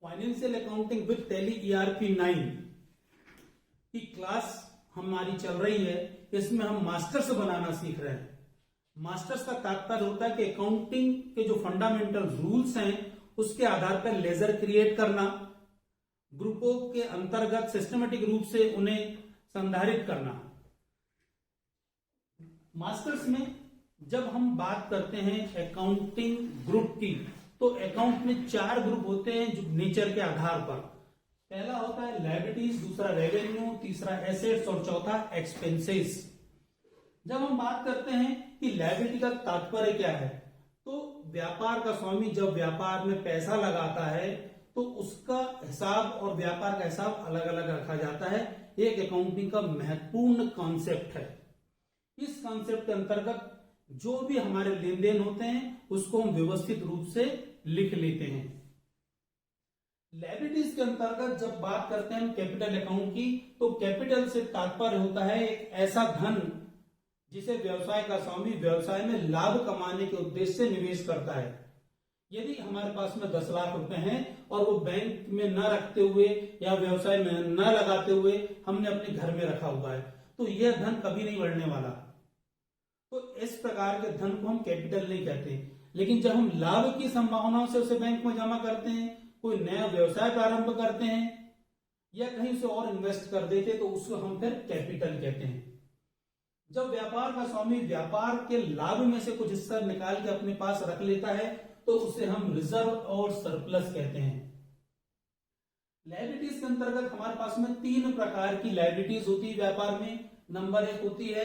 Financial accounting with tally ERP 9 की class हमारी चल रही है। इसमें हम मास्टर्स बनाना सीख रहे हैं। मास्टर्स का तात्पर्य होता है कि अकाउंटिंग के जो फंडामेंटल रूल्स हैं उसके आधार पर लेजर क्रिएट करना, ग्रुपों के अंतर्गत सिस्टमेटिक रूप से उन्हें संधारित करना। मास्टर्स में जब हम बात करते हैं अकाउंटिंग ग्रुप की, तो अकाउंट में 4 ग्रुप होते हैं जो नेचर के आधार पर। पहला होता है लायबिलिटीज, दूसरा रेवेन्यू, तीसरा एसेट्स और चौथा एक्सपेंसेस। जब हम बात करते हैं कि लायबिलिटी का तात्पर्य क्या है, तो व्यापार का स्वामी जब व्यापार में पैसा लगाता है तो उसका हिसाब और व्यापार का हिसाब अलग अलग रखा जाता है। एक अकाउंटिंग का महत्वपूर्ण कॉन्सेप्ट है। इस कॉन्सेप्ट के अंतर्गत जो भी हमारे लेन देन होते हैं उसको हम व्यवस्थित रूप से लिख लेते हैं। लायबिलिटीज के अंतर्गत जब बात करते हैं हम कैपिटल अकाउंट की, तो कैपिटल से तात्पर्य होता है एक ऐसा धन जिसे व्यवसाय का स्वामी व्यवसाय में लाभ कमाने के उद्देश्य से निवेश करता है। यदि हमारे पास में 10 लाख रुपए हैं और वो बैंक में न रखते हुए या व्यवसाय में न लगाते हुए हमने अपने घर में रखा हुआ है, तो यह धन कभी नहीं बढ़ने वाला। तो इस प्रकार के धन को हम कैपिटल नहीं कहते। लेकिन जब हम लाभ की संभावनाओं से उसे बैंक में जमा करते हैं, कोई नया व्यवसाय प्रारंभ करते हैं या कहीं से और इन्वेस्ट कर देते, तो उसको हम फिर कैपिटल कहते हैं। जब व्यापार का स्वामी व्यापार के लाभ में से कुछ हिस्सा निकाल के अपने पास रख लेता है, तो उसे हम रिजर्व और सरप्लस कहते हैं। लायबिलिटीज के अंतर्गत हमारे पास में 3 प्रकार की लायबिलिटीज होती है व्यापार में। नंबर 1 होती है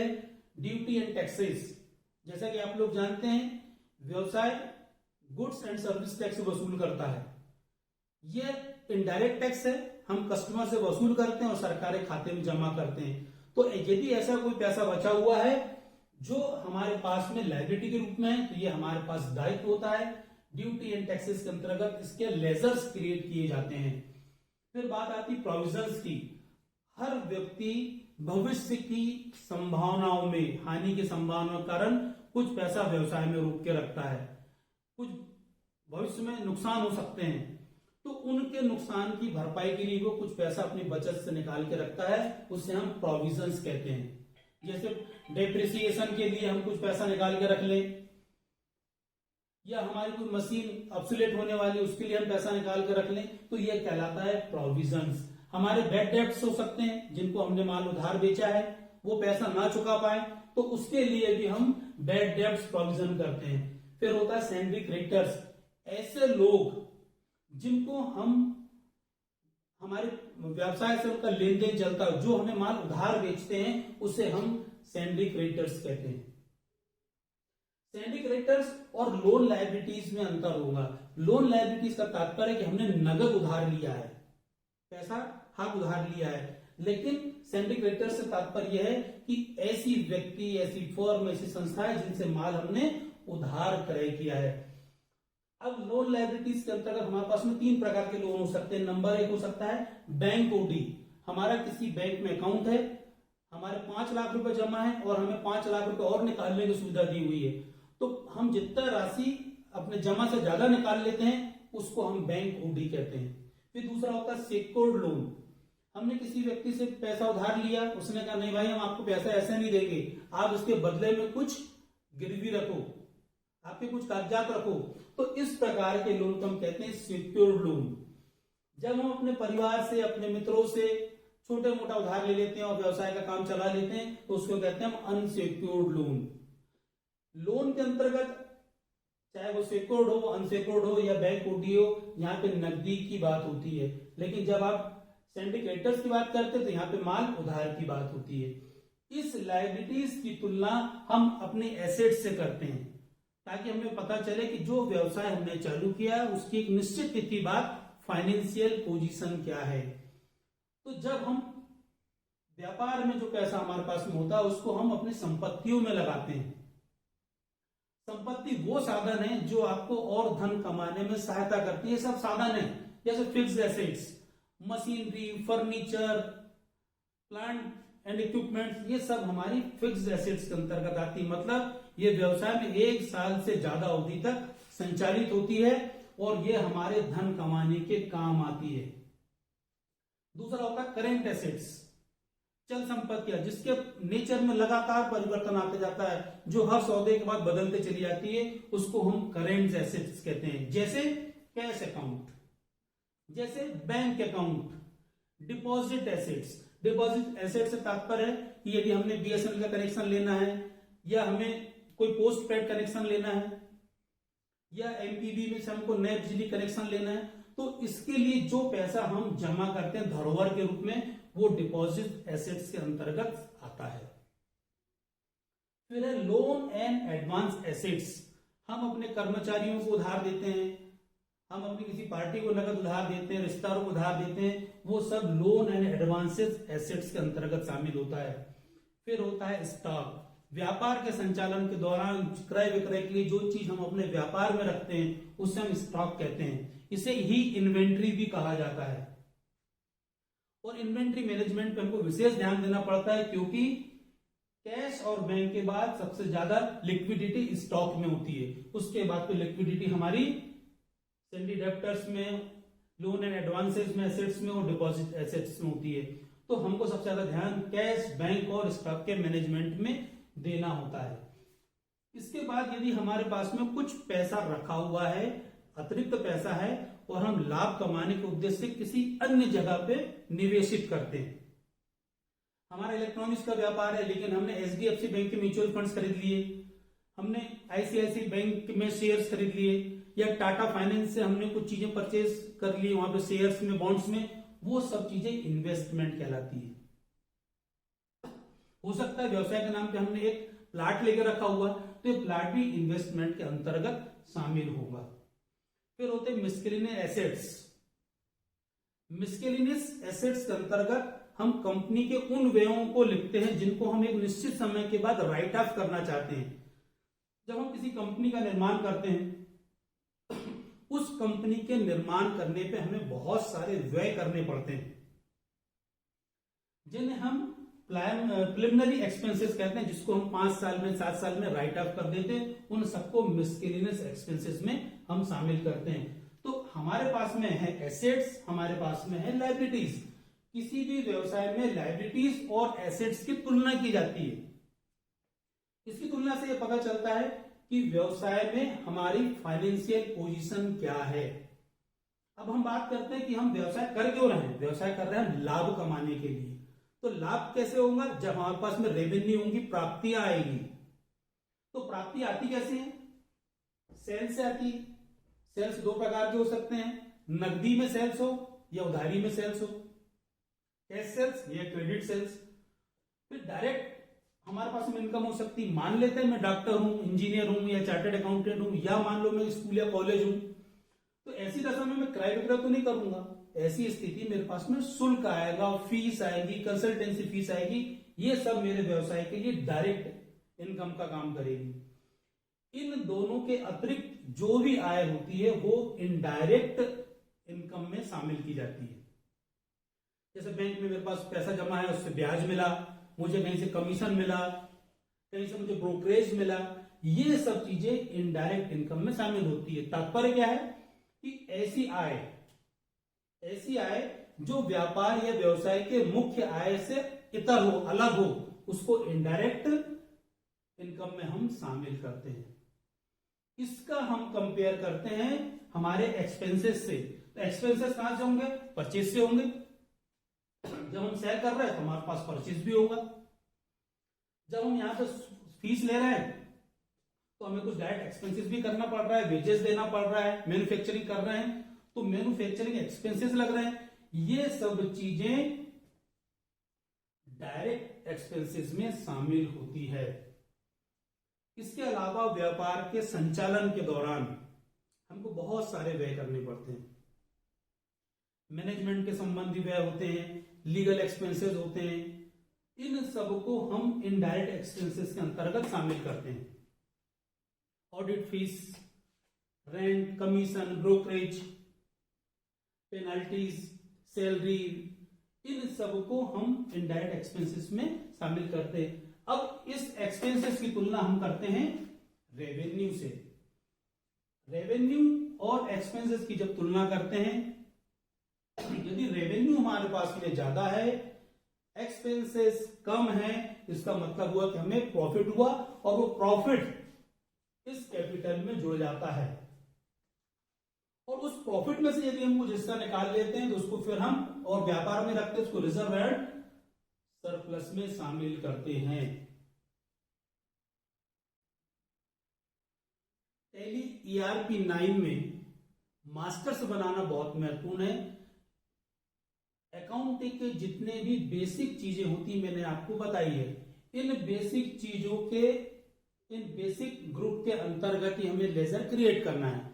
ड्यूटी एंड टैक्सेस। जैसा कि आप लोग जानते हैं, व्यवसाय गुड्स एंड सर्विस टैक्स वसूल करता है। यह इनडायरेक्ट टैक्स है, हम कस्टमर से वसूल करते हैं और सरकारी खाते में जमा करते हैं। तो यदि ऐसा कोई पैसा बचा हुआ है जो हमारे पास में लायबिलिटी के रूप में है, तो ये हमारे पास दायित्व होता है। ड्यूटी एंड टैक्सेस के अंतर्गत इसके लेजर्स क्रिएट किए जाते हैं। फिर बात आती प्रोविजंस की। हर व्यक्ति भविष्य की संभावनाओं में, हानि की संभावना के कारण कुछ पैसा व्यवसाय में रोक के रखता है। कुछ भविष्य में नुकसान हो सकते हैं, तो उनके नुकसान की भरपाई के लिए वो कुछ पैसा अपनी बचत से निकाल के रखता है, उसे हम प्रोविजंस कहते हैं। जैसे डेप्रिसिएशन के लिए हम कुछ पैसा निकाल के रख लें, या हमारी कोई मशीन ऑब्सोलेट होने वाली उसके लिए हम पैसा निकाल के रख लें, तो यह कहलाता है प्रोविजंस। हमारे बैड डेब्ट्स हो सकते हैं, जिनको हमने माल उधार बेचा है, वो पैसा ना चुका पाए, तो उसके लिए भी हम बैड डेब्ट्स प्रोविजन करते हैं। फिर होता है सैंडरी क्रेडिटर्स। ऐसे लोग जिनको हम हमारे व्यवसाय से उनका लेन देन चलता है, जो हमें माल उधार बेचते हैं, उसे हम सैंडरी क्रेडिटर्स कहते हैं। सैंडरी क्रेडिटर्स और लोन लायबिलिटीज में अंतर होगा। लोन लायबिलिटीज का तात्पर्य कि हमने नगद उधार लिया है, पैसा हाथ उधार लिया है। लेकिन सैंडरी क्रेडिटर्स से तात्पर्य यह है कि ऐसी व्यक्ति, ऐसी फर्म, ऐसी संस्थाएं जिनसे माल हमने उधार क्रय किया है। अब लोन लायबिलिटीज के अंतर्गत हमारे पास में 3 प्रकार के लोन हो सकते हैं। नंबर 1 हो सकता है बैंक ओडी। हमारा किसी बैंक में अकाउंट है, हमारे 5 लाख रुपए जमा है और हमें 5 लाख रुपए और निकालने की सुविधा दी हुई है, तो हम जितना राशि अपने जमा से ज्यादा निकाल लेते हैं उसको हम बैंक ओडी कहते हैं। फिर दूसरा होता है सेक्योर्ड लोन। हमने किसी व्यक्ति से पैसा उधार लिया, उसने कहा नहीं भाई हम आपको पैसा ऐसे नहीं देंगे, आप उसके बदले में कुछ गिरवी रखो, आपके कुछ कागजात रखो, तो इस प्रकार के लोन को हम कहते हैं सिक्योर्ड लोन। जब हम अपने परिवार से, अपने मित्रों से छोटे मोटा उधार ले लेते हैं और व्यवसाय का काम चला लेते हैं, तो उसको कहते हैं हम अनसिक्योर्ड लोन। लोन के अंतर्गत चाहे वो सिक्योर्ड हो, अनसिक्योर्ड हो या बैंक ओडी हो, यहाँ पे नकदी की बात होती है। लेकिन जब आप सैंडरी क्रेडिटर्स की बात करते हैं तो यहाँ पे माल उधार की बात होती है। इस लायबिलिटीज की तुलना हम अपने एसेट से करते हैं, ताकि हमें पता चले कि जो व्यवसाय हमने चालू किया है उसकी एक निश्चित तिथि बाद फाइनेंशियल पोजीशन क्या है। तो जब हम व्यापार में जो पैसा हमारे पास में होता है उसको हम अपनी संपत्तियों में लगाते हैं। संपत्ति वो साधन है जो आपको और धन कमाने में सहायता करती है। सब साधन है, जैसे fixed assets, machinery, furniture, plant and equipment, ये सब हमारी फिक्स्ड एसेट्स के अंतर्गत आती है। मतलब ये व्यवसाय में 1 साल से ज्यादा अवधि तक संचालित होती है और ये हमारे धन कमाने के काम आती है। दूसरा होता है करेंट एसेट्स, चल संपत्तियां जिसके नेचर में लगातार परिवर्तन आते जाता है, जो हर सौदे के बाद बदलते चली जाती है, उसको हम करेंट एसेट्स कहते हैं। जैसे कैश अकाउंट, जैसे bank account, deposit assets. Deposit asset से तात्पर्य है कि यदि हमने बीएसएनएल का कनेक्शन लेना है, या हमें कोई पोस्ट पेड कनेक्शन लेना है, या एमपीबी में से हमको नए बिजली कनेक्शन लेना है, तो इसके लिए जो पैसा हम जमा करते हैं धरोहर के रूप में, वो डिपॉजिट एसेट्स के अंतर्गत आता है। फिर है लोन एंड एडवांस एसेट्स। हम अपने कर्मचारियों को उधार देते हैं, हम अपनी किसी पार्टी को नकद उधार देते हैं, रिश्तेदारों को उधार देते हैं, वो सब लोन एंड एडवांसेस एसेट्स के अंतर्गत शामिल होता है। फिर होता है स्टॉक। व्यापार के संचालन के दौरान क्रय विक्रय के लिए जो चीज हम अपने व्यापार में रखते हैं उसे हम स्टॉक कहते हैं। इसे ही इन्वेंट्री भी कहा जाता है। और इन्वेंट्री मैनेजमेंट पे हमको विशेष ध्यान देना पड़ता है, क्योंकि कैश और बैंक के बाद सबसे ज्यादा लिक्विडिटी स्टॉक में होती है। उसके बाद तो लिक्विडिटी हमारी सैलरी डेब्टर्स में, लोन एंड एडवांसेस में, एसेट्स में और डिपॉजिट एसेट्स में होती है। तो हमको सबसे ज्यादा ध्यान कैश, बैंक और स्टॉक के मैनेजमेंट में देना होता है। इसके बाद यदि हमारे पास में कुछ पैसा रखा हुआ है, अतिरिक्त पैसा है, और हम लाभ कमाने के उद्देश्य से किसी अन्य जगह पे निवेशित करते हैं। हमारा इलेक्ट्रॉनिक्स का व्यापार है, लेकिन हमने एचडीएफसी बैंक के म्यूचुअल फंड्स खरीद लिए, हमने आईसीआईसी बैंक में शेयर्स खरीद लिए, या टाटा फाइनेंस से हमने कुछ चीजें परचेज कर ली वहां पे शेयर्स में, बॉन्ड्स में, वो सब चीजें इन्वेस्टमेंट कहलाती है। हो सकता है व्यवसाय के नाम पे हमने एक प्लाट लेके रखा हुआ, तो ये प्लाट भी इन्वेस्टमेंट के अंतर्गत शामिल होगा। फिर होते हैं मिस्केलिनियस एसेट्स। मिस्केलिनियस एसेट्स के अंतर्गत हम कंपनी के उन व्ययों को लिखते हैं जिनको हम एक निश्चित समय के बाद राइट ऑफ करना चाहते हैं। जब हम किसी कंपनी का निर्माण करते हैं, उस कंपनी के निर्माण करने पे हमें बहुत सारे व्यय करने पड़ते हैं, जिन्हें हम प्रिलिमिनरी एक्सपेंसेस कहते हैं, जिसको हम 5 साल में 7 साल में राइट ऑफ कर देते हैं। उन सबको मिस्केलिनियस एक्सपेंसेस में हम शामिल करते हैं। तो हमारे पास में है एसेट्स, हमारे पास में है लायबिलिटीज। किसी भी व्यवसाय में लायबिलिटीज और एसेट्स की तुलना की जाती है। इसकी तुलना से यह पता चलता है कि व्यवसाय में हमारी फाइनेंशियल पोजीशन क्या है। अब हम बात करते हैं कि हम व्यवसाय कर क्यों रहे हैं। व्यवसाय कर रहे हैं लाभ कमाने के लिए। तो लाभ कैसे होगा? जब हमारे पास में रेवेन्यू होगी, प्राप्तियां आएगी। तो प्राप्ति आती कैसे है? सेल्स से आती है। सेल्स 2 प्रकार के हो सकते हैं, नकदी में सेल्स हो या उधारी में सेल्स हो, कैश सेल्स या क्रेडिट सेल्स। फिर डायरेक्ट हमारे पास में इनकम हो सकती है। मान लेते हैं मैं डॉक्टर हूं, इंजीनियर हूं या चार्टर्ड अकाउंटेंट हूं, या मान लो मैं स्कूल या कॉलेज हूं, तो ऐसी दशा में मैं क्रय विक्रय तो नहीं करूंगा। ऐसी स्थिति मेरे पास में शुल्क आएगा, फीस आएगी, कंसल्टेंसी फीस आएगी। ये सब मेरे व्यवसाय के लिए डायरेक्ट इनकम का काम करेगी। इन दोनों के अतिरिक्त जो भी आय होती है वो इनडायरेक्ट इनकम में शामिल की जाती है। जैसे बैंक में मेरे पास पैसा जमा है, उससे ब्याज मिला, मुझे कहीं से कमीशन मिला, कहीं से मुझे ब्रोकरेज मिला, ये सब चीजें इनडायरेक्ट इनकम में शामिल होती है। तात्पर्य क्या है कि ऐसी आय जो व्यापार या व्यवसाय के मुख्य आय से इतर हो, अलग हो, उसको इनडायरेक्ट इनकम में हम शामिल करते हैं। इसका हम कंपेयर करते हैं हमारे एक्सपेंसेस से। तो एक्सपेंसेस कहां से होंगे? परचेज से होंगे। जब हम सेल कर रहे हैं तो हमारे पास परचेज भी होगा। जब हम यहां से फीस ले रहे हैं तो हमें कुछ डायरेक्ट एक्सपेंसेस भी करना पड़ रहा है, वेजेस देना पड़ रहा है, मैन्युफैक्चरिंग कर रहे हैं तो मैन्युफैक्चरिंग एक्सपेंसेस लग रहे हैं। ये सब चीजें डायरेक्ट एक्सपेंसेस में शामिल होती है। इसके अलावा व्यापार के संचालन के दौरान हमको बहुत सारे व्यय करने पड़ते हैं। मैनेजमेंट के संबंधी व्यय होते हैं, लीगल एक्सपेंसेस होते हैं। इन सबको हम इनडायरेक्ट एक्सपेंसेस के अंतर्गत शामिल करते हैं। Audit fees, rent, commission, brokerage, penalties, salary, इन सबको हम इनडायरेक्ट एक्सपेंसेस में शामिल करते हैं। अब इस एक्सपेंसेस की तुलना हम करते हैं रेवेन्यू से। रेवेन्यू और एक्सपेंसेस की जब तुलना करते हैं, यदि रेवेन्यू हमारे पास में ज्यादा है, एक्सपेंसेस कम है, इसका मतलब हुआ कि हमें प्रॉफिट हुआ और वो प्रॉफिट इस कैपिटल में जुड़ जाता है। और उस प्रॉफिट में से यदि हम कुछ हिस्सा निकाल लेते हैं तो उसको फिर हम और व्यापार में रखते हैं, उसको रिजर्व एंड सरप्लस में शामिल करते हैं। टैली ERP 9 में मास्टर्स बनाना बहुत महत्वपूर्ण है। अकाउंटिंग के जितने भी बेसिक चीजें होती मैंने आपको बताई है, इन बेसिक चीजों के, इन बेसिक ग्रुप के अंतर्गत ही हमें लेजर क्रिएट करना है।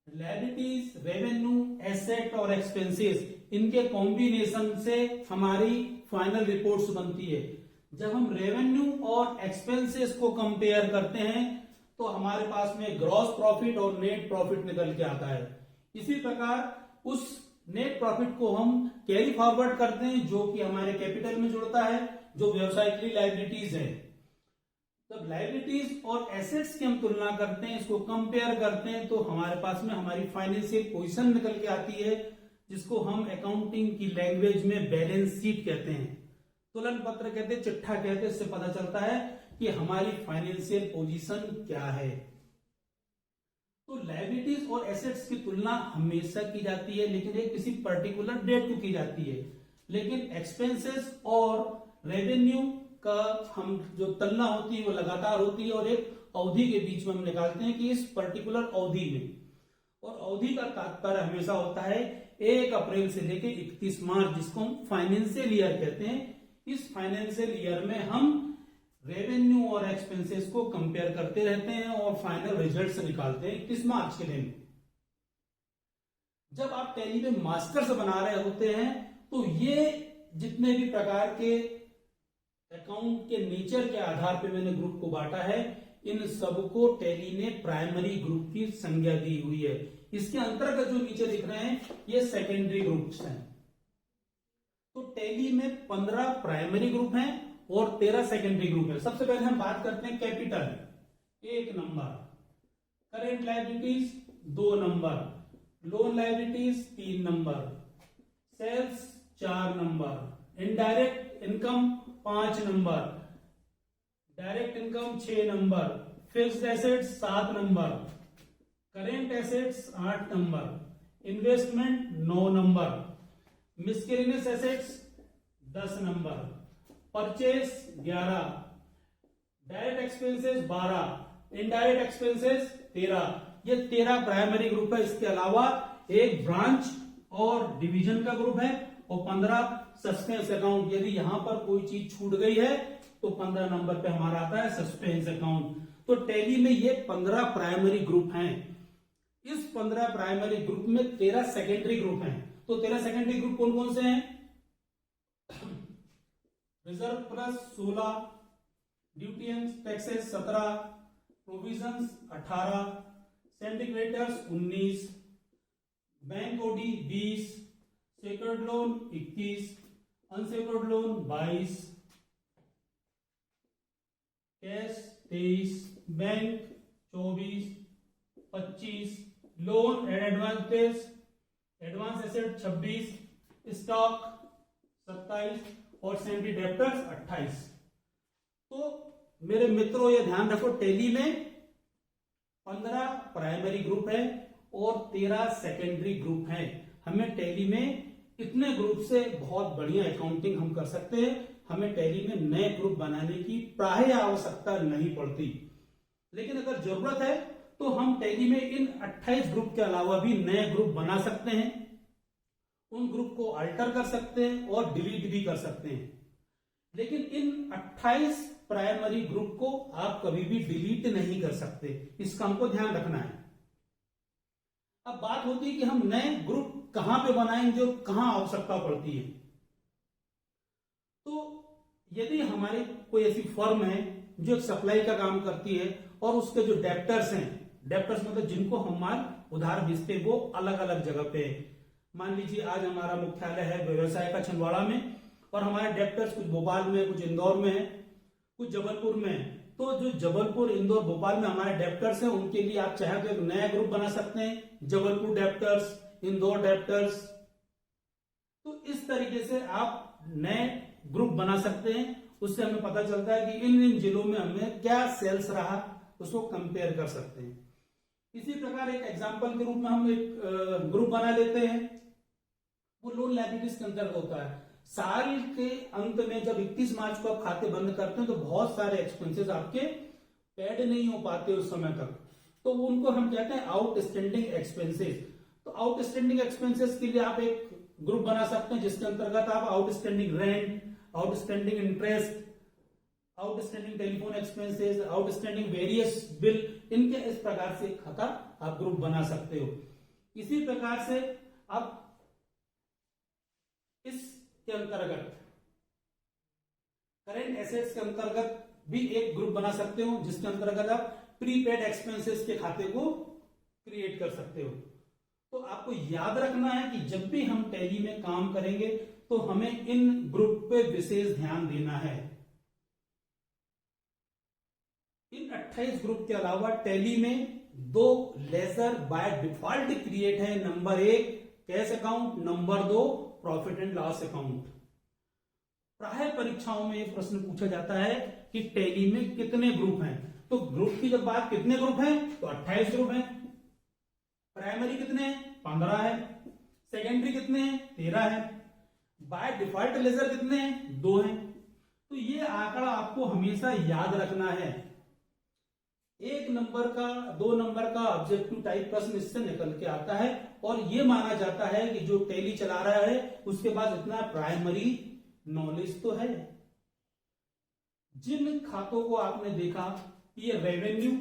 लायबिलिटीज, रेवेन्यू, एसेट और एक्सपेंसेस, इनके कॉम्बिनेशन से हमारी फाइनल रिपोर्ट्स बनती है। जब हम रेवेन्यू और एक्सपेंसेस को कंपेयर करते हैं तो हमारे पास में ग्रॉस प्रॉफिट और नेट प्रॉफिट निकल के आता है। इसी प्रकार उस नेट प्रॉफिट को हम कैरी फॉरवर्ड करते हैं जो कि हमारे कैपिटल में जुड़ता है, जो व्यवसाय के लिए लायबिलिटीज है। जब लायबिलिटीज और एसेट्स की हम तुलना करते हैं, इसको कंपेयर करते हैं, तो हमारे पास में हमारी फाइनेंशियल पोजीशन निकल के आती है, जिसको हम अकाउंटिंग की लैंग्वेज में बैलेंस शीट कहते हैं, तुलन पत्र कहते हैं, चिट्ठा कहते हैं। इससे पता चलता है कि हमारी फाइनेंशियल पोजीशन क्या है। तो लायबिलिटीज और एसेट्स की तुलना हमेशा की जाती है, लेकिन एक किसी पर्टिकुलर डेट को की जाती है। लेकिन एक्सपेंसेस और रेवेन्यू का हम जो तुलना होती है वो लगातार होती है और एक अवधि के बीच में हम निकालते हैं कि इस पर्टिकुलर अवधि में, और अवधि का तात्पर्य हमेशा होता है 1 अप्रैल से लेकर 31 मार्च, जिसको हम फाइनेंशियल ईयर कहते हैं। इस फाइनेंशियल ईयर में हम रेवेन्यू और एक्सपेंसेस को कंपेयर करते रहते हैं और फाइनल रिजल्ट्स निकालते हैं 31 मार्च के दिन। जब आप टैली में मास्टर्स बना रहे होते हैं तो ये जितने भी प्रकार के अकाउंट के नेचर के आधार पे मैंने ग्रुप को बांटा है, इन सबको टैली ने प्राइमरी ग्रुप की संज्ञा दी हुई है। इसके अंतर्गत जो नीचे दिख रहे हैं ये सेकेंडरी ग्रुप्स हैं। तो टैली में 15 प्राइमरी ग्रुप हैं और 13 सेकेंडरी ग्रुप है। सबसे पहले हम बात करते हैं capital, 1 number, current liabilities 2 number, loan liabilities 3 number, sales 4 number, indirect income 5 number, direct income 6 number, fixed assets 7 number, current assets 8 number, investment 9 number, miscellaneous assets 10 number, purchase 11, direct expenses 12, indirect expenses 13। ये 13 primary group है। इसके अलावा एक branch और division का group है और 15 suspense account. यदि यहां पर कोई चीज छूट गई है तो 15 नंबर पे हमारा आता है सस्पेंस अकाउंट। तो टैली में ये 15 प्राइमरी ग्रुप हैं। इस 15 प्राइमरी ग्रुप में 13 सेकेंडरी ग्रुप हैं। तो 13 सेकेंडरी ग्रुप कौन कौन से हैं? Reserve plus 16, duty and taxes 17, provisions 18, syndicators 19, bank OD 20, secured loan 21, unsecured loan 22, cash 23, bank 24, 25, loan and advance asset 26, stock 27 और सैंडी डेप्टर्स 28। तो मेरे मित्रों ये ध्यान रखो, टैली में 15 प्राइमरी ग्रुप है और 13 सेकेंडरी ग्रुप हैं। हमें टैली में इतने ग्रुप से बहुत बढ़िया अकाउंटिंग हम कर सकते हैं। हमें टैली में नए ग्रुप बनाने की प्राय आवश्यकता नहीं पड़ती, लेकिन अगर जरूरत है तो हम टैली में इन 28 ग्रुप के अलावा भी नए ग्रुप बना सकते हैं। उन ग्रुप को अल्टर कर सकते हैं और डिलीट भी कर सकते हैं। लेकिन इन 28 प्राइमरी ग्रुप को आप कभी भी डिलीट नहीं कर सकते, इसका हमको ध्यान रखना है। अब बात होती है कि हम नए ग्रुप कहां पे बनाएंगे और कहां आवश्यकता पड़ती है। तो यदि हमारी कोई ऐसी फर्म है जो सप्लाई का काम करती है और उसके जो डेप्टर्स हैं, डेप्टर्स मतलब जिनको हम माल उधार बेचते हैं, वो अलग अलग जगह पे है। मान लीजिए आज हमारा मुख्यालय है व्यवसाय का छिंदवाड़ा में और हमारे डेप्टर्स कुछ भोपाल में, कुछ इंदौर में है, कुछ जबलपुर में है। तो जो जबलपुर, इंदौर, भोपाल में हमारे डेप्टर्स हैं, उनके लिए आप चाहे तो एक नया ग्रुप बना सकते हैं, जबलपुर डेप्टर्स, इंदौर डेप्टर्स। तो इस तरीके से आप नए ग्रुप बना सकते हैं। उससे हमें पता चलता है कि इन इन जिलों में हमें क्या सेल्स रहा, उसको कंपेयर कर सकते हैं। इसी प्रकार एक एग्जांपल के रूप में हम एक ग्रुप बना लेते हैं, वो लोन लायबिलिटीज के अंतर्गत होता है। साल के अंत में जब 31 मार्च को आप खाते बंद करते हैं तो बहुत सारे एक्सपेंसेस आपके पेड नहीं हो पाते उस समय तक, तो उनको हम कहते हैं आउटस्टैंडिंग एक्सपेंसेस। तो आउटस्टैंडिंग एक्सपेंसेस के लिए आप एक ग्रुप बना सकते हैं जिसके अंतर्गत आप outstanding rent, outstanding interest, outstanding telephone expenses, outstanding various bill, इनके इस प्रकार से खाता आप ग्रुप बना सकते हो। इसी प्रकार से आप इसके अंतर्गत करेंट एसेट्स के अंतर्गत भी एक ग्रुप बना सकते हो जिसके अंतर्गत आप प्रीपेड एक्सपेंसेस के खाते को क्रिएट कर सकते हो। तो आपको याद रखना है कि जब भी हम टैली में काम करेंगे तो हमें इन ग्रुप पे विशेष ध्यान देना है। इन 28 ग्रुप के अलावा टैली में 2 लेजर बाय डिफॉल्ट क्रिएट है। Number 1 cash account, number 2 profit and loss account. प्राय परीक्षाओं में एक प्रश्न पूछा जाता है कि टैली में कितने ग्रुप हैं। तो ग्रुप की जब बात, कितने ग्रुप हैं, तो 28 ग्रुप हैं। प्राइमरी कितने हैं, 15 है। सेकेंडरी कितने हैं, 13 है। बाय डिफॉल्ट लेजर कितने हैं, 2 हैं। तो ये आंकड़ा आपको हमेशा याद रखना है। 1 नंबर का, 2 नंबर का ऑब्जेक्टिव टाइप प्रश्न इससे निकल के आता है और ये माना जाता है कि जो टैली चला रहा है उसके पास इतना प्राइमरी नॉलेज तो है। जिन खातों को आपने देखा, ये रेवेन्यू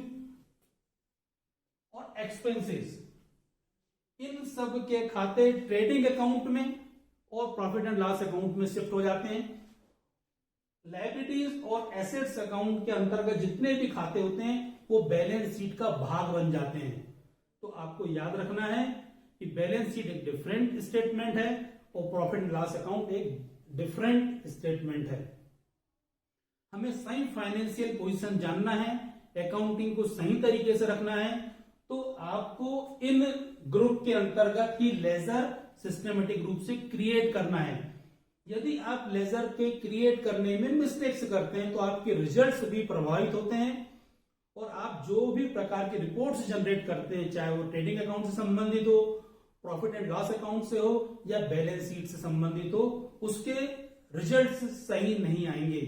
और एक्सपेंसेस, इन सब के खाते ट्रेडिंग अकाउंट में और प्रॉफिट एंड लॉस अकाउंट में शिफ्ट हो जाते हैं। लायबिलिटीज और एसेट्स अकाउंट के अंतर्गत जितने भी खाते होते हैं वो बैलेंस शीट का भाग बन जाते हैं। तो आपको याद रखना है कि बैलेंस शीट एक डिफरेंट स्टेटमेंट है और प्रॉफिट एंड लॉस अकाउंट एक डिफरेंट स्टेटमेंट है। हमें सही फाइनेंशियल पोजीशन जानना है, अकाउंटिंग को सही तरीके से रखना है। तो आपको इन ग्रुप के अंतर्गत ही लेजर सिस्टमेटिक रूप से क्रिएट करना है। यदि आप लेजर के क्रिएट करने में मिस्टेक्स करते हैं तो आपके रिजल्ट्स भी प्रभावित होते हैं और आप जो भी प्रकार के रिपोर्ट्स जनरेट करते हैं, चाहे वो ट्रेडिंग अकाउंट से संबंधित हो, प्रॉफिट एंड लॉस अकाउंट से हो या बैलेंस शीट से संबंधित हो, उसके रिजल्ट्स सही नहीं आएंगे।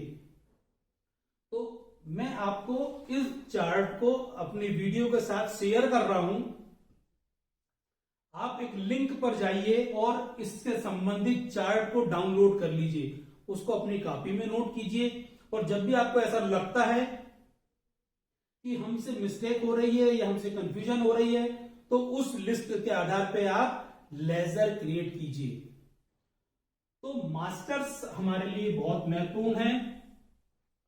तो मैं आपको इस चार्ट को अपनी वीडियो के साथ शेयर कर रहा हूं। आप एक लिंक पर जाइए और इससे संबंधित चार्ट को डाउनलोड कर लीजिए, उसको अपनी कॉपी में नोट कीजिए और जब भी आपको ऐसा लगता है कि हमसे मिस्टेक हो रही है या हमसे कंफ्यूजन हो रही है तो उस लिस्ट के आधार पे आप लेजर क्रिएट कीजिए। तो मास्टर्स हमारे लिए बहुत महत्वपूर्ण है,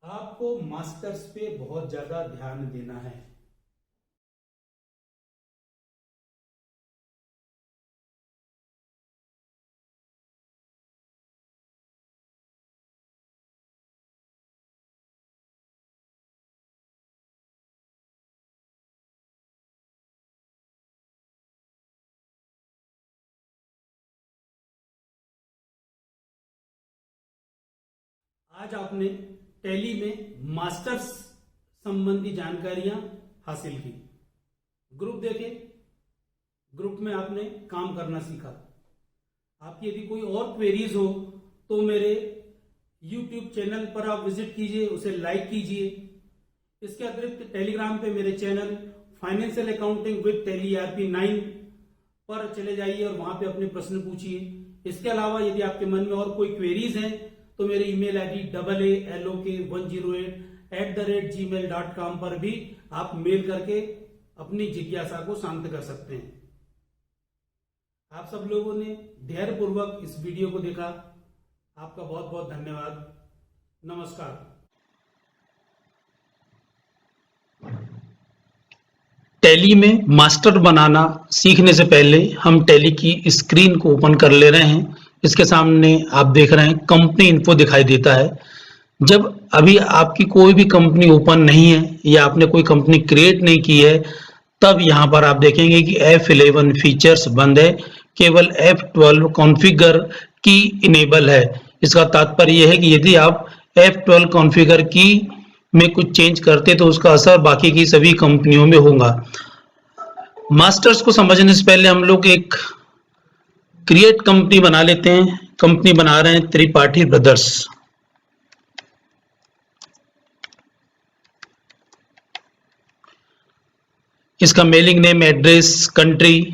आपको मास्टर्स पे बहुत ज्यादा ध्यान देना है। आज आपने टैली में मास्टर्स संबंधी जानकारियां हासिल की, ग्रुप देखे, ग्रुप में आपने काम करना सीखा। आपकी यदि कोई और क्वेरीज हो तो मेरे YouTube चैनल पर आप विजिट कीजिए, उसे लाइक कीजिए। इसके अतिरिक्त टेलीग्राम पे मेरे channel financial accounting with tally ERP 9 पर चले जाइए और वहां पे अपने प्रश्न पूछिए। इसके अलावा यदि आपके मन में और कोई क्वेरीज हैं तो मेरे ईमेल ID AALOK108@gmail.com पर भी आप मेल करके अपनी जिज्ञासा को शांत कर सकते हैं। आप सब लोगों ने धैर्यपूर्वक इस वीडियो को देखा, आपका बहुत बहुत धन्यवाद। नमस्कार। टैली में मास्टर बनाना सीखने से पहले हम टैली की स्क्रीन को ओपन कर ले रहे हैं। इसके सामने आप देख रहे हैं कंपनी इन्फो दिखाई देता है। जब अभी आपकी कोई भी कंपनी ओपन नहीं है या आपने कोई कंपनी क्रिएट नहीं की है, तब यहाँ पर आप देखेंगे कि F11 फीचर्स बंद है, केवल F12 कॉन्फ़िगर की इनेबल है। इसका तात्पर्य यह है कि यदि आप F12 कॉन्फ़िगर की में कुछ चेंज करते तो उसका असर बाकी की सभी कंपनियों में होगा। मास्टर्स को समझने से पहले हम लोग एक क्रिएट कंपनी बना लेते हैं। कंपनी बना रहे हैं त्रिपाठी ब्रदर्स। इसका mailing name, address, country,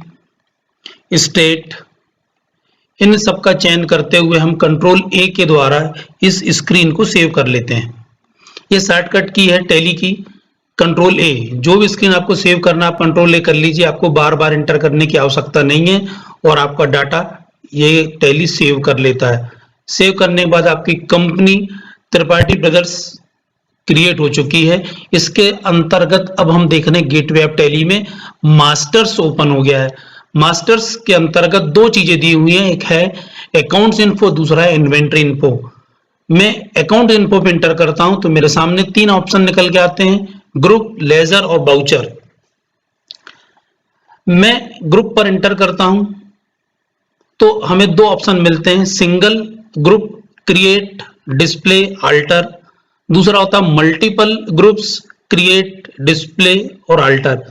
state, इन सब का चयन करते हुए हम कंट्रोल ए के द्वारा इस स्क्रीन को सेव कर लेते हैं। ये शॉर्टकट की है टैली की, कंट्रोल ए। जो भी स्क्रीन आपको सेव करना आप कंट्रोल ए कर लीजिए, आपको बार बार इंटर करने की आवश्यकता नहीं है और आपका डाटा ये टैली सेव कर लेता है। सेव करने के बाद आपकी कंपनी त्रिपाठी ब्रदर्स क्रिएट हो चुकी है। इसके अंतर्गत अब हम देख रहे हैं गेटवे ऑफ टैली में मास्टर्स ओपन हो गया है। मास्टर्स के अंतर्गत दो चीजें दी हुई हैं, एक है अकाउंट्स इन्फो, दूसरा है इन्वेंट्री इन्फो। मैं अकाउंट इन्फो पे इंटर करता हूं तो मेरे सामने तीन ऑप्शन निकल के आते हैं, ग्रुप, लेजर और बाउचर। मैं ग्रुप पर इंटर करता हूं तो हमें दो ऑप्शन मिलते हैं, single group, create, display, alter. दूसरा होता है मल्टीपल ग्रुप्स, क्रिएट, डिस्प्ले और अल्टर।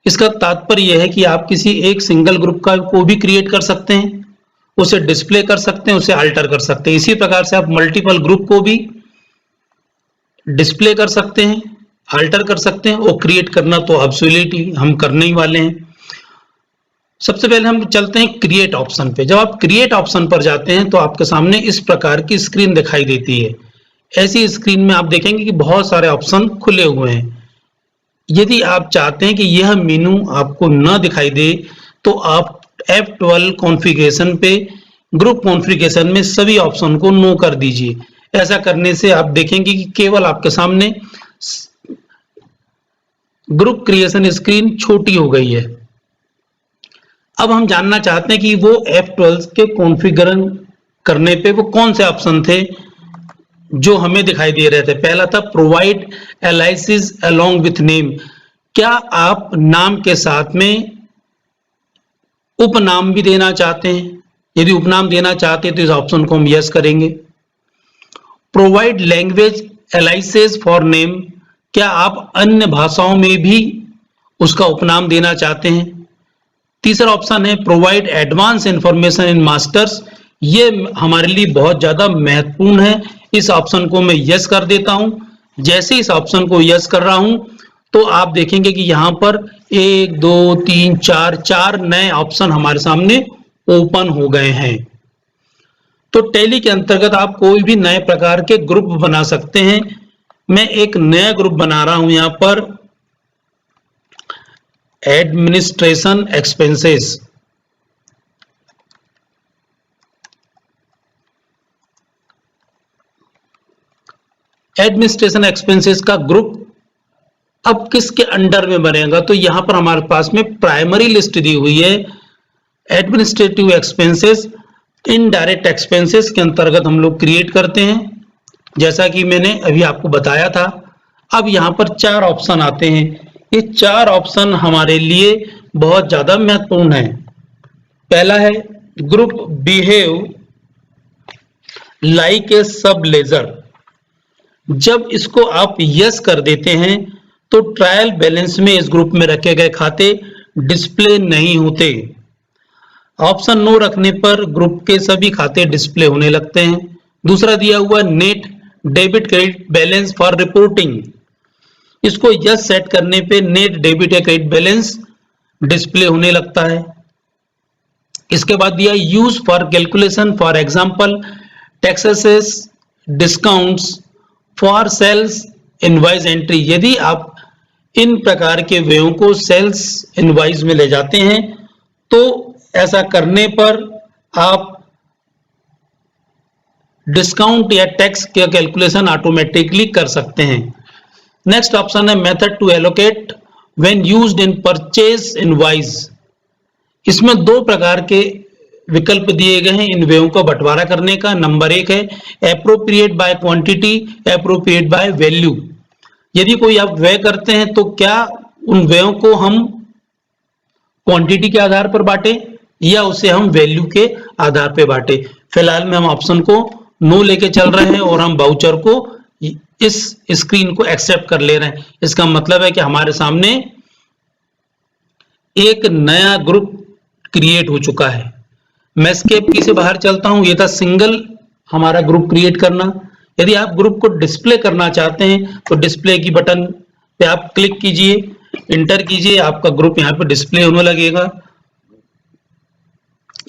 इसका तात्पर्य यह है कि आप किसी एक सिंगल ग्रुप का को भी क्रिएट कर सकते हैं, उसे डिस्प्ले कर सकते हैं, उसे अल्टर कर सकते हैं। इसी प्रकार से आप मल्टीपल ग्रुप को भी डिस्प्ले कर सकते हैं, अल्टर कर सकते हैं और क्रिएट करना तो एब्सोल्युटली हम करने ही वाले हैं। सबसे पहले हम चलते हैं क्रिएट ऑप्शन पे। जब आप क्रिएट ऑप्शन पर जाते हैं तो आपके सामने इस प्रकार की स्क्रीन दिखाई देती है। ऐसी स्क्रीन में आप देखेंगे कि बहुत सारे ऑप्शन खुले हुए हैं। यदि आप चाहते हैं कि यह मेनू आपको न दिखाई दे तो आप F12 कॉन्फ़िगरेशन पे ग्रुप कॉन्फ़िगरेशन में सभी ऑप्शन को नो कर दीजिए। ऐसा करने से आप देखेंगे कि केवल आपके सामने ग्रुप क्रिएशन स्क्रीन छोटी हो गई है। अब हम जानना चाहते हैं कि वो F12 के कॉन्फ़िगरेशन करने पे वो कौन से ऑप्शन थे जो हमें दिखाई दे रहे थे। पहला था प्रोवाइड एलाइसिस अलोंग विथ नेम। क्या आप नाम के साथ में उपनाम भी देना चाहते हैं? यदि उपनाम देना चाहते हैं तो इस ऑप्शन को हम यस करेंगे। Provide language एलाइसिस for name. क्या आप अन्य भाषाओं में भी उसका उपनाम देना चाहते हैं? तीसरा ऑप्शन है provide advance information in masters. ये हमारे लिए बहुत ज्यादा महत्वपूर्ण है। इस ऑप्शन को मैं यस कर देता हूं। जैसे इस ऑप्शन को यस कर रहा हूं तो आप देखेंगे कि यहां पर 1 2 3 4 नए ऑप्शन हमारे सामने ओपन हो गए हैं। तो टैली के अंतर्गत आप कोई भी नए प्रकार के ग्रुप बना सकते हैं। मैं एक नया ग्रुप बना रहा हूं यहां पर, एडमिनिस्ट्रेशन एक्सपेंसेस। एडमिनिस्ट्रेशन एक्सपेंसेस का ग्रुप अब किसके अंडर में बनेगा? तो यहां पर हमारे पास में प्राइमरी लिस्ट दी हुई है। एडमिनिस्ट्रेटिव एक्सपेंसेस इनडायरेक्ट एक्सपेंसेस के अंतर्गत हम लोग क्रिएट करते हैं, जैसा कि मैंने अभी आपको बताया था। अब यहां पर 4 ऑप्शन आते हैं। ये 4 ऑप्शन हमारे लिए बहुत ज्यादा महत्वपूर्ण है। पहला है ग्रुप बिहेव लाइक ए सब लेजर। जब इसको आप यस कर देते हैं तो ट्रायल बैलेंस में इस ग्रुप में रखे गए खाते डिस्प्ले नहीं होते। ऑप्शन नो रखने पर ग्रुप के सभी खाते डिस्प्ले होने लगते हैं। दूसरा दिया हुआ net debit credit balance for reporting. इसको यस सेट करने पे नेट डेबिट या क्रेडिट बैलेंस डिस्प्ले होने लगता है। इसके बाद दिया use for calculation, for example taxes, discounts, for sales invoice entry. यदि आप इन प्रकार के व्ययों को सेल्स इनवॉइस में ले जाते हैं तो ऐसा करने पर आप डिस्काउंट या टैक्स का कैलकुलेशन ऑटोमेटिकली कर सकते हैं। नेक्स्ट ऑप्शन है method to allocate when used in purchase invoice. इसमें 2 प्रकार के विकल्प दिए गए हैं इन व्ययों का बंटवारा करने का। नंबर 1 है appropriate by quantity, appropriate by value. यदि कोई आप व्यय करते हैं तो क्या उन व्ययों को हम क्वांटिटी के आधार पर बांटे या उसे हम वैल्यू के आधार पर बांटे। फिलहाल में हम ऑप्शन को नो लेके चल रहे हैं और हम वाउचर को इस स्क्रीन को एक्सेप्ट कर ले रहे हैं। इसका मतलब है कि हमारे सामने एक नया ग्रुप क्रिएट हो चुका है। मैं एस्केप की से बाहर चलता हूं। ये था सिंगल हमारा ग्रुप क्रिएट करना। यदि आप ग्रुप को डिस्प्ले करना चाहते हैं तो डिस्प्ले की बटन पे आप क्लिक कीजिए, इंटर कीजिए, आपका ग्रुप यहाँ पे डिस्प्ले होने लगेगा।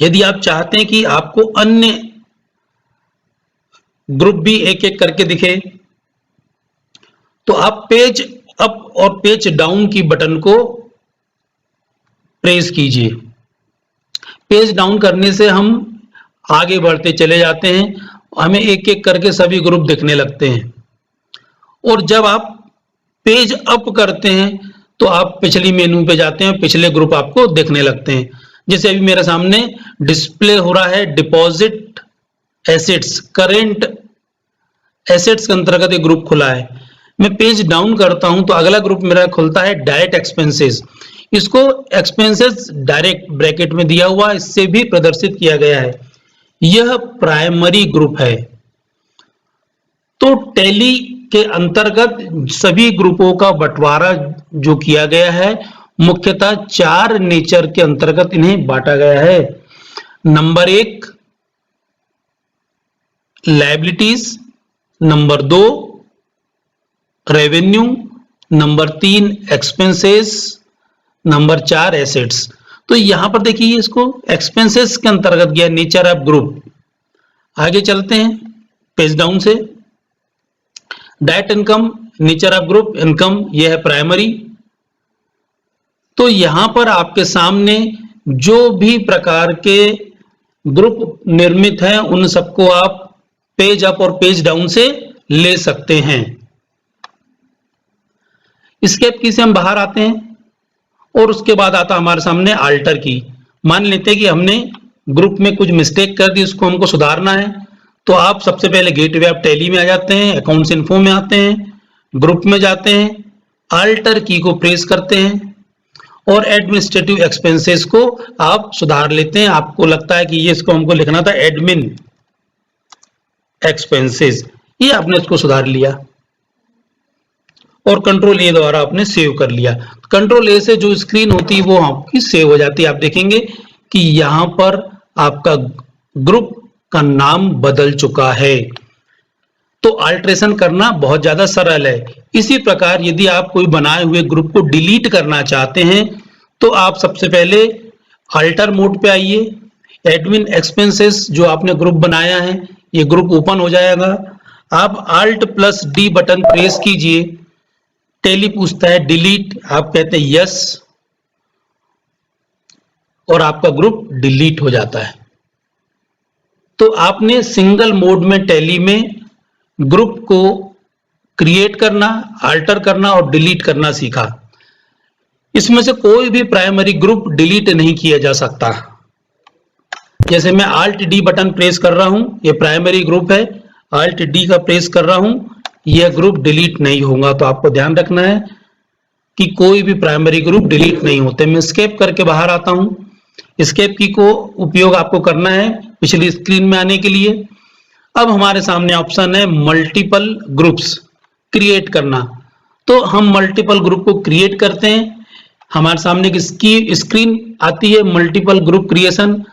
यदि आप चाहते हैं कि आपको अन्य ग्रुप भी एक एक करके दिखे तो आप पेज अप और पेज डाउन की बटन को प्रेस कीजिए। पेज डाउन करने से हम आगे बढ़ते चले जाते हैं, हमें एक एक करके सभी ग्रुप दिखने लगते हैं। और जब आप पेज अप करते हैं तो आप पिछली मेनू पे जाते हैं, पिछले ग्रुप आपको दिखने लगते हैं। जैसे अभी मेरे सामने डिस्प्ले हो रहा है डिपॉजिट एसेट्स, करेंट एसेट्स के अंतर्गत एक ग्रुप खुला है। मैं पेज डाउन करता हूं तो अगला ग्रुप मेरा खुलता है डायरेक्ट एक्सपेंसेस। इसको एक्सपेंसेस डायरेक्ट ब्रैकेट में दिया हुआ, इससे भी प्रदर्शित किया गया है। यह प्राइमरी ग्रुप है। तो टैली के अंतर्गत सभी ग्रुपों का बंटवारा जो किया गया है मुख्यतः 4 नेचर के अंतर्गत इन्हें बांटा गया है। Number 1 liabilities, number 2 revenue, number 3 expenses, number 4 assets. तो यहां पर देखिए इसको एक्सपेंसेस के अंतर्गत गया नेचर ऑफ ग्रुप। आगे चलते हैं पेज डाउन से। Direct income, nature of group income, यह है प्राइमरी। तो यहां पर आपके सामने जो भी प्रकार के ग्रुप निर्मित हैं उन सबको आप पेज अप और पेज डाउन से ले सकते हैं। एस्केप की से हम बाहर आते हैं और उसके बाद आता हमारे सामने अल्टर की। मान लेते हैं कि हमने ग्रुप में कुछ मिस्टेक कर दी, उसको हमको सुधारना है। तो आप सबसे पहले गेटवे ऑफ टैली में आ जाते हैं, अकाउंट्स इन्फो में आते हैं, ग्रुप में जाते हैं, अल्टर की को प्रेस करते हैं और एडमिनिस्ट्रेटिव एक्सपेंसेस को आप सुधार लेते हैं। आपको लगता है कि ये इसको हमको लिखना था एडमिन एक्सपेंसेस, ये आपने इसको सुधार लिया और कंट्रोल ए द्वारा आपने सेव कर लिया। कंट्रोल ए से जो स्क्रीन होती है वो आपकी सेव हो जाती है। आप देखेंगे कि यहां पर आपका ग्रुप का नाम बदल चुका है। तो अल्ट्रेशन करना बहुत ज्यादा सरल है। इसी प्रकार यदि आप कोई बनाए हुए ग्रुप को डिलीट करना चाहते हैं तो आप सबसे पहले अल्टर मोड पे आइए। एडमिन एक्सपेंसेस जो आपने ग्रुप बनाया है ये ग्रुप ओपन हो जाएगा। आप Alt plus D button press कीजिए, टैली पूछता है डिलीट, आप कहते हैं यस और आपका ग्रुप डिलीट हो जाता है। तो आपने सिंगल मोड में टैली में ग्रुप को क्रिएट करना, अल्टर करना और डिलीट करना सीखा। इसमें से कोई भी प्राइमरी ग्रुप डिलीट नहीं किया जा सकता। जैसे मैं Alt D बटन प्रेस कर रहा हूं, ये प्राइमरी ग्रुप है, Alt D का प्रेस कर रहा हूं, यह ग्रुप डिलीट नहीं होगा। तो आपको ध्यान रखना है कि कोई भी प्राइमरी ग्रुप डिलीट नहीं होते। मैं एस्केप करके बाहर आता हूं। एस्केप की को उपयोग आपको करना है पिछली स्क्रीन में आने के लिए। अब हमारे सामने ऑप्शन है मल्टीपल ग्रुप्स क्रिएट करना। तो हम मल्टीपल ग्रुप को क्रिएट करते हैं। हमारे सामने एक स्क्रीन आती है मल्टीपल ग्रुप क्रिएशन।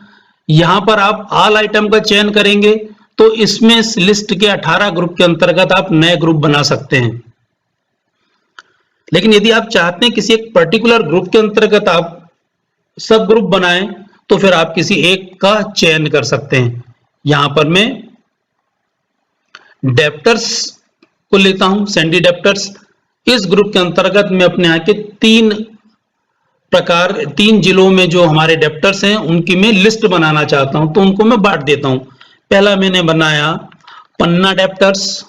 यहां पर आप ऑल आइटम का चयन करेंगे तो इसमें लिस्ट के 18 ग्रुप के अंतर्गत आप नए ग्रुप बना सकते हैं। लेकिन यदि आप चाहते हैं किसी एक पर्टिकुलर ग्रुप के अंतर्गत आप सब ग्रुप बनाएं तो फिर आप किसी एक का चयन कर सकते हैं। यहां पर मैं डेप्टर्स को लेता हूं, सैंडी डेप्टर्स। इस ग्रुप के अंतर्गत मैं अपने यहाँ के 3 जिलों में जो हमारे डेप्टर्स हैं उनकी मैं लिस्ट बनाना चाहता हूं, तो उनको मैं बांट देता हूं। पहला मैंने बनाया पन्ना डेप्टर्स,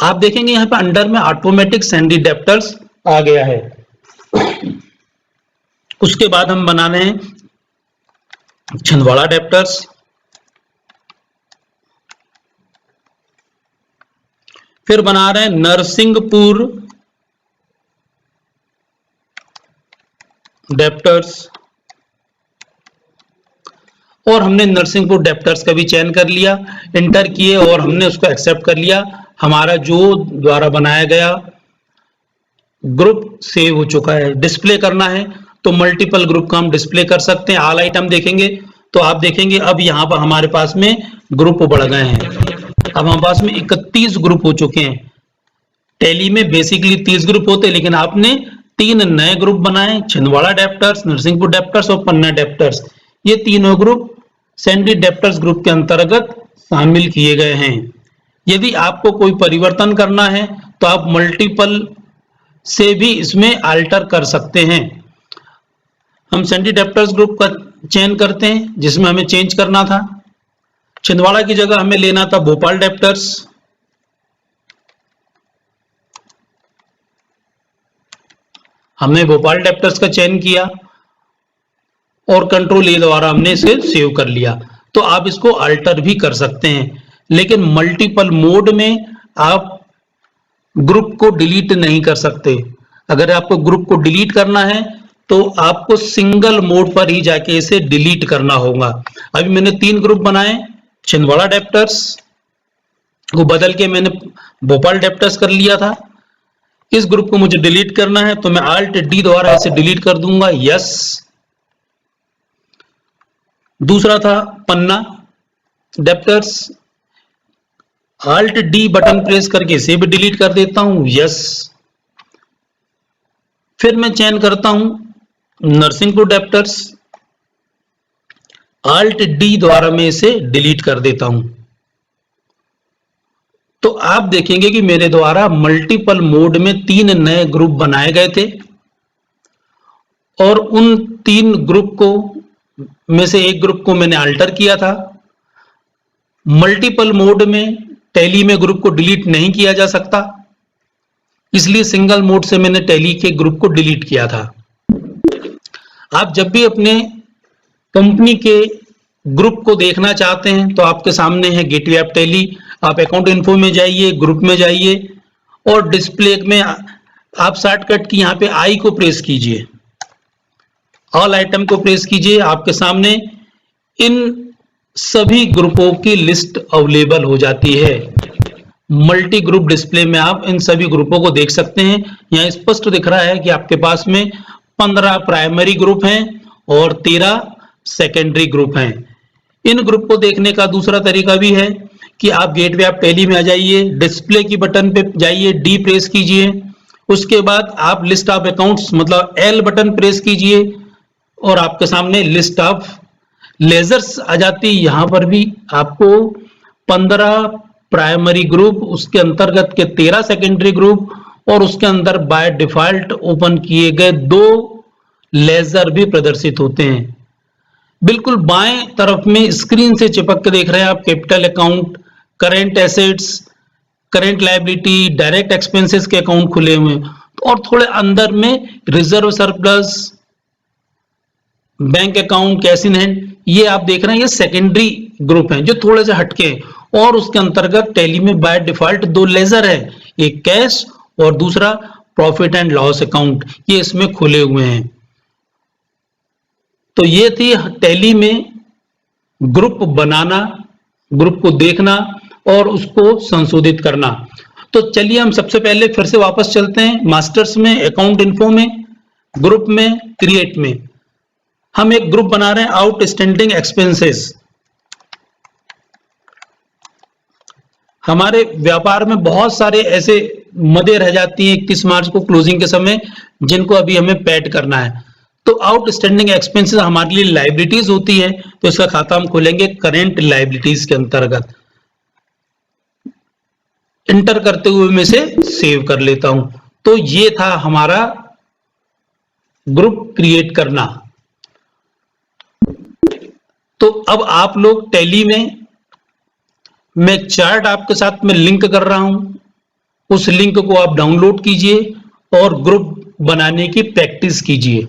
आप देखेंगे यहाँ पे अंडर में ऑटोमेटिक सैंडी डेप्टर्स आ गया है। उसके बाद हम बना रहे हैं छिंदवाड़ा डेप्टर्स, फिर बना रहे हैं नरसिंहपुर डेप्टर्स, और हमने नरसिंहपुर डेप्टर्स का भी चयन कर लिया, इंटर किए और हमने उसको एक्सेप्ट कर लिया। हमारा जो द्वारा बनाया गया ग्रुप सेव हो चुका है। डिस्प्ले करना है तो मल्टीपल ग्रुप का हम डिस्प्ले कर सकते हैं। ऑल आइटम देखेंगे तो आप देखेंगे अब यहाँ पर हमारे पास में ग्रुप बढ़ गए हैं। अब हमारे पास में 31 ग्रुप हो चुके हैं। टैली में बेसिकली 30 ग्रुप होते हैं, लेकिन आपने 3 नए ग्रुप बनाए, छिंदवाड़ा डेप्टर्स, नरसिंहपुर डेप्टर्स और पन्ना डेप्टर्स। ये तीनों ग्रुप सैंडी डेप्टर्स ग्रुप के अंतर्गत शामिल किए गए हैं। यदि आपको कोई परिवर्तन करना है तो आप मल्टीपल से भी इसमें अल्टर कर सकते हैं। हम सैंडी डेप्टर्स ग्रुप का चयन करते हैं जिसमें हमें चेंज करना था। छिंदवाड़ा की जगह हमें लेना था भोपाल डेप्टर्स। हमने भोपाल डेप्टर्स का चयन किया और कंट्रोल ए द्वारा हमने इसे सेव कर लिया। तो आप इसको अल्टर भी कर सकते हैं, लेकिन मल्टीपल मोड में आप ग्रुप को डिलीट नहीं कर सकते। अगर आपको ग्रुप को डिलीट करना है तो आपको सिंगल मोड पर ही जाके इसे डिलीट करना होगा। अभी मैंने 3 ग्रुप बनाए, छिंदवाड़ा डेप्टर्स को बदल के मैंने भोपाल डेप्टर्स कर लिया था। इस ग्रुप को मुझे डिलीट करना है तो मैं Alt D द्वारा इसे डिलीट कर दूंगा, यस। दूसरा था पन्ना debtors, Alt D button press करके इसे भी डिलीट कर देता हूं, यस। फिर मैं चयन करता हूं नरसिंहपुर डेप्टर्स, Alt D द्वारा मैं इसे डिलीट कर देता हूं। तो आप देखेंगे कि मेरे द्वारा मल्टीपल मोड में 3 नए ग्रुप बनाए गए थे और उन 3 ग्रुप को में से एक ग्रुप को मैंने अल्टर किया था। मल्टीपल मोड में टैली में ग्रुप को डिलीट नहीं किया जा सकता, इसलिए सिंगल मोड से मैंने टैली के ग्रुप को डिलीट किया था। आप जब भी अपने कंपनी के ग्रुप को देखना चाहते हैं तो आपके सामने है गेटवे ऑफ टैली। आप अकाउंट इन्फो में जाइए, ग्रुप में जाइए और डिस्प्ले में आप शॉर्टकट की यहाँ पे आई को प्रेस कीजिए, ऑल आइटम को प्रेस कीजिए। आपके सामने इन सभी ग्रुपों की लिस्ट अवेलेबल हो जाती है। मल्टी ग्रुप डिस्प्ले में आप इन सभी ग्रुपों को देख सकते हैं। यहाँ स्पष्ट दिख रहा है कि आपके पास में 15 प्राइमरी ग्रुप हैं और 13 सेकेंडरी ग्रुप हैं। इन ग्रुप को देखने का दूसरा तरीका भी है कि आप गेटवे ऑफ टैली में आ जाइए, डिस्प्ले की बटन पे जाइए, डी प्रेस कीजिए, उसके बाद आप लिस्ट ऑफ अकाउंट्स मतलब एल बटन प्रेस कीजिए और आपके सामने लिस्ट ऑफ लेजर्स आ जाती है। यहाँ पर भी आपको 15 प्राइमरी ग्रुप, उसके अंतर्गत के 13 सेकेंडरी ग्रुप और उसके अंदर बाय डिफॉल्ट ओपन किए गए 2 लेजर भी प्रदर्शित होते हैं। बिल्कुल बाएं तरफ में स्क्रीन से चिपक के देख रहे हैं आप capital account, current assets, current liability, direct expenses के अकाउंट खुले हुए हैं और थोड़े अंदर में reserve surplus, bank account, cash in hand, ये आप देख रहे हैं ये सेकेंडरी ग्रुप हैं जो थोड़े से हटके हैं। और उसके अंतर्गत टैली में बाय डिफॉल्ट 2 लेजर है, एक कैश और दूसरा प्रॉफिट एंड लॉस अकाउंट, ये इसमें खुले हुए हैं। तो ये थी टैली में ग्रुप बनाना, ग्रुप को देखना और उसको संशोधित करना। तो चलिए हम सबसे पहले फिर से वापस चलते हैं मास्टर्स में, अकाउंट इन्फो में, ग्रुप में, क्रिएट में। हम एक ग्रुप बना रहे हैं आउटस्टैंडिंग एक्सपेंसेस। हमारे व्यापार में बहुत सारे ऐसे मदें रह जाती हैं 31 मार्च को क्लोजिंग के समय, जिनको अभी हमें पैड करना है। तो आउटस्टैंडिंग एक्सपेंसेस हमारे लिए लायबिलिटीज होती है, तो इसका खाता हम खोलेंगे करेंट लायबिलिटीज के अंतर्गत। इंटर करते हुए मैं इसे सेव कर लेता हूं। तो ये था हमारा ग्रुप क्रिएट करना। तो अब आप लोग टैली में, मैं चार्ट आपके साथ में लिंक कर रहा हूं, उस लिंक को आप डाउनलोड कीजिए और ग्रुप बनाने की प्रैक्टिस कीजिए।